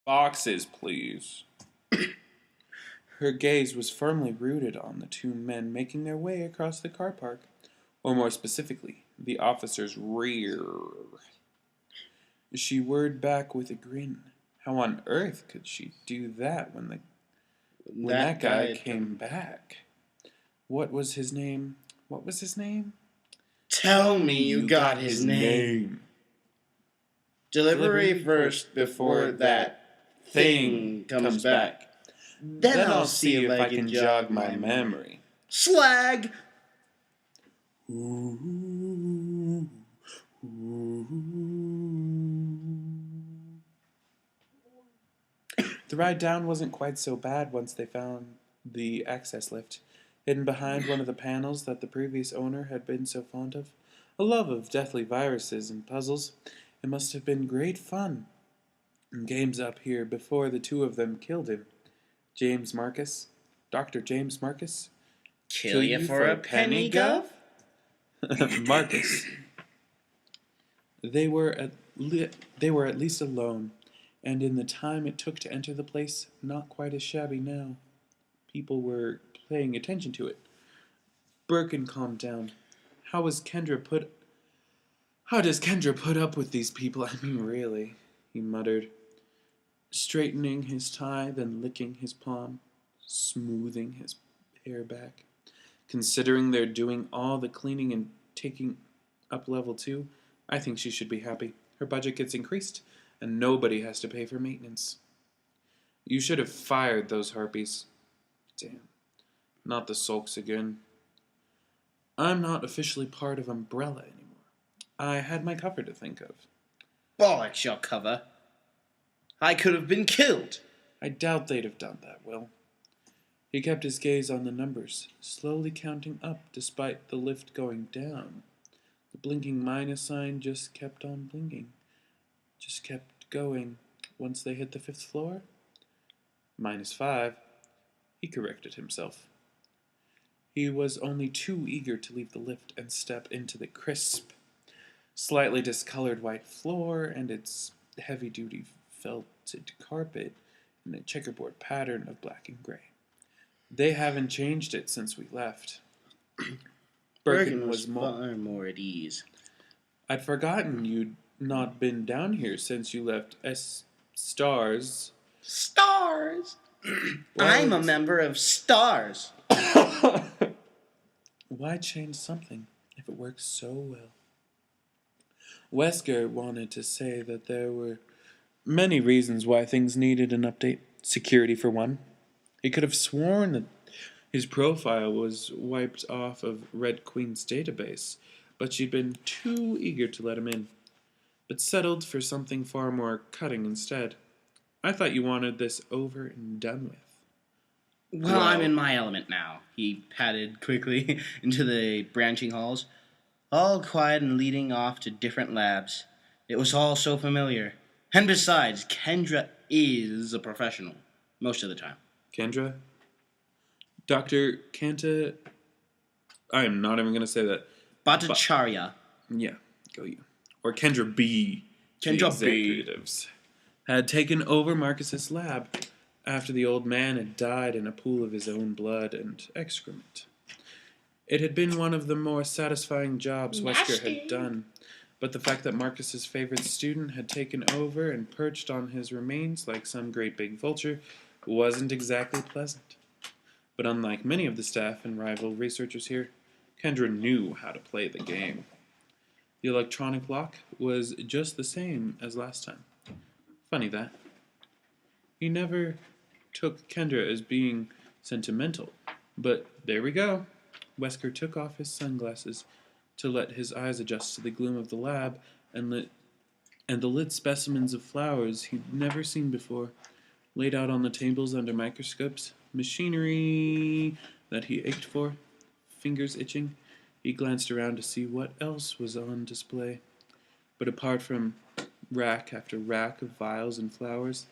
Boxes, please. Her gaze was firmly rooted on the two men making their way across the car park, or more specifically, the officer's rear. She whirred back with a grin. How on earth could she do that when that guy came back? What was his name? What was his name? Tell me you got his name. Delivery first before that thing comes back. Then I'll see if I can jog my memory. Slag! Ooh, ooh. The ride down wasn't quite so bad once they found the access lift, hidden behind one of the panels that the previous owner had been so fond of. A love of deathly viruses and puzzles. It must have been great fun. And games up here before the two of them killed him. James Marcus. Dr. James Marcus. Kill you for a penny, Gov? Marcus. They were at least alone, and in the time it took to enter the place, not quite as shabby now. People were paying attention to it. Birkin calmed down. How does Kendra put up with these people? I mean, really, he muttered, straightening his tie, then licking his palm, smoothing his hair back. Considering they're doing all the cleaning and taking up level 2, I think she should be happy. Her budget gets increased, and nobody has to pay for maintenance. You should have fired those harpies. Damn. Not the sulks again. I'm not officially part of Umbrella anymore. I had my cover to think of. Bollocks, your cover. I could have been killed. I doubt they'd have done that, Will. He kept his gaze on the numbers, slowly counting up despite the lift going down. The blinking minus sign just kept on blinking. Just kept going. Once they hit the 5th floor, -5. He corrected himself. He was only too eager to leave the lift and step into the crisp, slightly discolored white floor and its heavy-duty felted carpet in a checkerboard pattern of black and gray. They haven't changed it since we left. Birkin was far more at ease. I'd forgotten you'd not been down here since you left Stars. Stars? I'm a member of Stars. Why change something if it works so well? Wesker wanted to say that there were many reasons why things needed an update. Security, for one. He could have sworn that his profile was wiped off of Red Queen's database, but she'd been too eager to let him in, but settled for something far more cutting instead. I thought you wanted this over and done with. Well, I'm in my element now. He padded quickly into the branching halls, all quiet and leading off to different labs. It was all so familiar. And besides, Kendra is a professional, most of the time. Kendra? Dr. Kanta... I am not even going to say that. Bhattacharya. Yeah, go you. Or Kendra B. Kendra B. Executives had taken over Marcus's lab after the old man had died in a pool of his own blood and excrement. It had been one of the more satisfying jobs Wesker had done, but the fact that Marcus's favorite student had taken over and perched on his remains like some great big vulture wasn't exactly pleasant. But unlike many of the staff and rival researchers here, Kendra knew how to play the game. The electronic lock was just the same as last time. Funny that. He never took Kendra as being sentimental, but there we go. Wesker took off his sunglasses to let his eyes adjust to the gloom of the lab and the lit specimens of flowers he'd never seen before, laid out on the tables under microscopes, machinery that he ached for, fingers itching. He glanced around to see what else was on display. But apart from rack after rack of vials and flowers,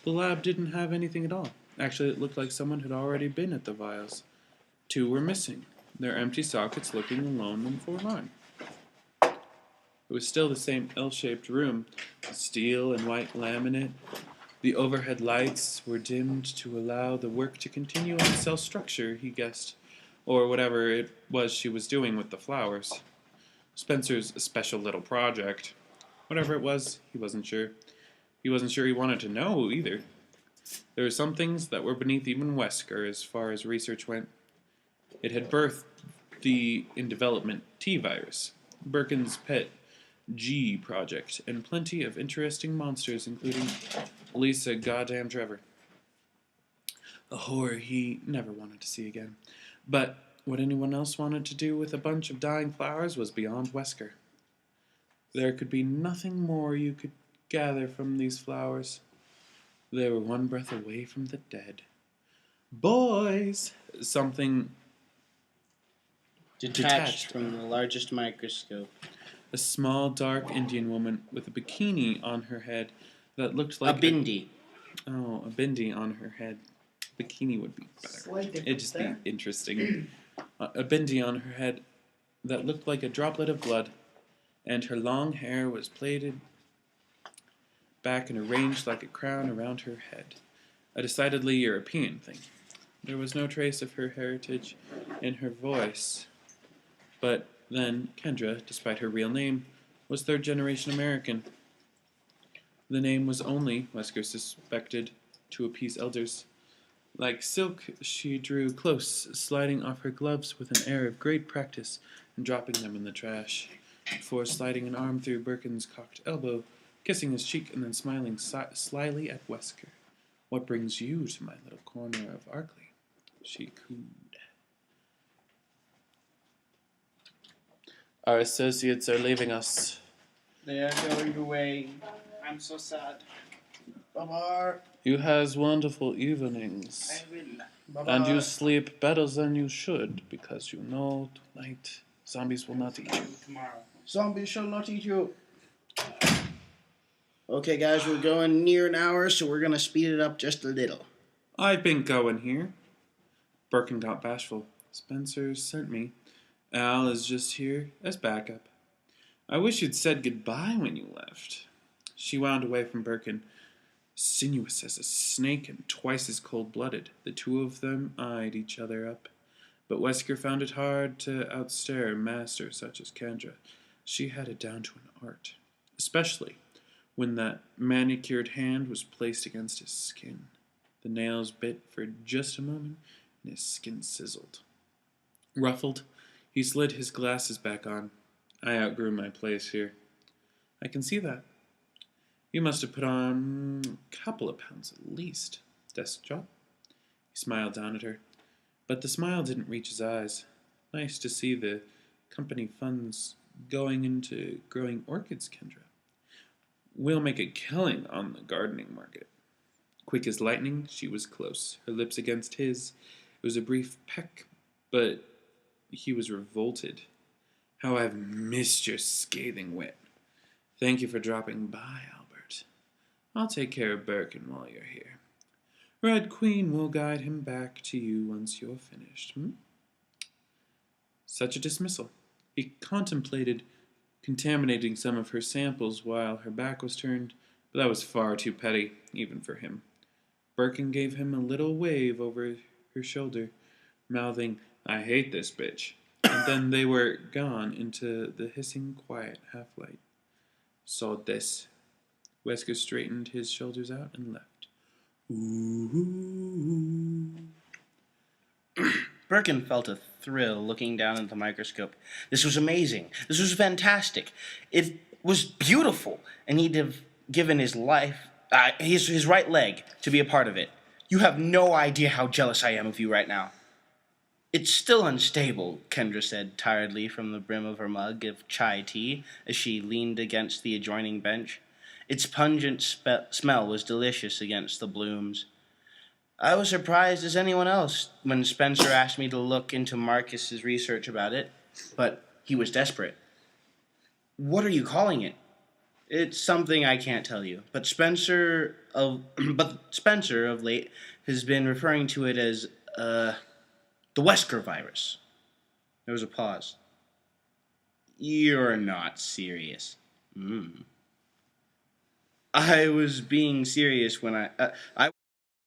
the lab didn't have anything at all. Actually, it looked like someone had already been at the vials. 2 were missing, their empty sockets looking alone and forlorn. It was still the same L-shaped room, steel and white laminate, The overhead lights were dimmed to allow the work to continue on the cell structure, he guessed, or whatever it was she was doing with the flowers. Spencer's special little project. Whatever it was, he wasn't sure. He wasn't sure he wanted to know either. There were some things that were beneath even Wesker as far as research went. It had birthed the in development T virus, Birkin's pet G project, and plenty of interesting monsters, including Lisa Goddamn Trevor. A horror he never wanted to see again. But what anyone else wanted to do with a bunch of dying flowers was beyond Wesker. There could be nothing more you could gather from these flowers. They were one breath away from the dead. Boys! Something Detached from the largest microscope. A small, dark Indian woman with a bikini on her head that looked like a bindi. A bindi on her head. Bikini would be better. It'd just be interesting. A bindi on her head that looked like a droplet of blood, and her long hair was plaited back and arranged like a crown around her head. A decidedly European thing. There was no trace of her heritage in her voice. But then Kendra, despite her real name, was third-generation American. The name was only, Wesker suspected, to appease elders. Like silk, she drew close, sliding off her gloves with an air of great practice and dropping them in the trash, before sliding an arm through Birkin's cocked elbow, kissing his cheek, and then smiling slyly at Wesker. "What brings you to my little corner of Arkley?" she cooed. "Our associates are leaving us." "They are going away. I'm so sad. Bye-bye." "You has wonderful evenings. I will. Bye-bye. And you sleep better than you should, because you know tonight zombies will not eat you." Tomorrow. Zombies shall not eat you. Okay, guys, we're going near an hour, so we're going to speed it up just a little. "I've been going here." Birkin got bashful. "Spencer sent me. Al is just here as backup. I wish you'd said goodbye when you left." She wound away from Birkin, sinuous as a snake and twice as cold-blooded. The two of them eyed each other up. But Wesker found it hard to outstare a master such as Kendra. She had it down to an art, especially when that manicured hand was placed against his skin. The nails bit for just a moment, and his skin sizzled. Ruffled, he slid his glasses back on. "I outgrew my place here." "I can see that. You must have put on a couple of pounds at least. Desk job?" He smiled down at her, but the smile didn't reach his eyes. "Nice to see the company funds going into growing orchids, Kendra. We'll make a killing on the gardening market." Quick as lightning, she was close, her lips against his. It was a brief peck, but he was revolted. "How I've missed your scathing wit. Thank you for dropping by, Albert. I'll take care of Birkin while you're here. Red Queen will guide him back to you once you're finished." Such a dismissal. He contemplated contaminating some of her samples while her back was turned, but that was far too petty, even for him. Birkin gave him a little wave over her shoulder, mouthing, "I hate this bitch," and then they were gone into the hissing quiet half-light. "So this." Wesker straightened his shoulders out and left. Ooh. Birkin felt a thrill looking down at the microscope. This was amazing. This was fantastic. It was beautiful, and he'd have given his life, his right leg, to be a part of it. "You have no idea how jealous I am of you right now." "It's still unstable," Kendra said tiredly from the brim of her mug of chai tea as she leaned against the adjoining bench. Its pungent smell was delicious against the blooms. "I was surprised as anyone else when Spencer asked me to look into Marcus's research about it, but he was desperate." "What are you calling it?" "It's something I can't tell you, but Spencer of late has been referring to it as the Wesker virus." There was a pause. "You're not serious." I was being serious when I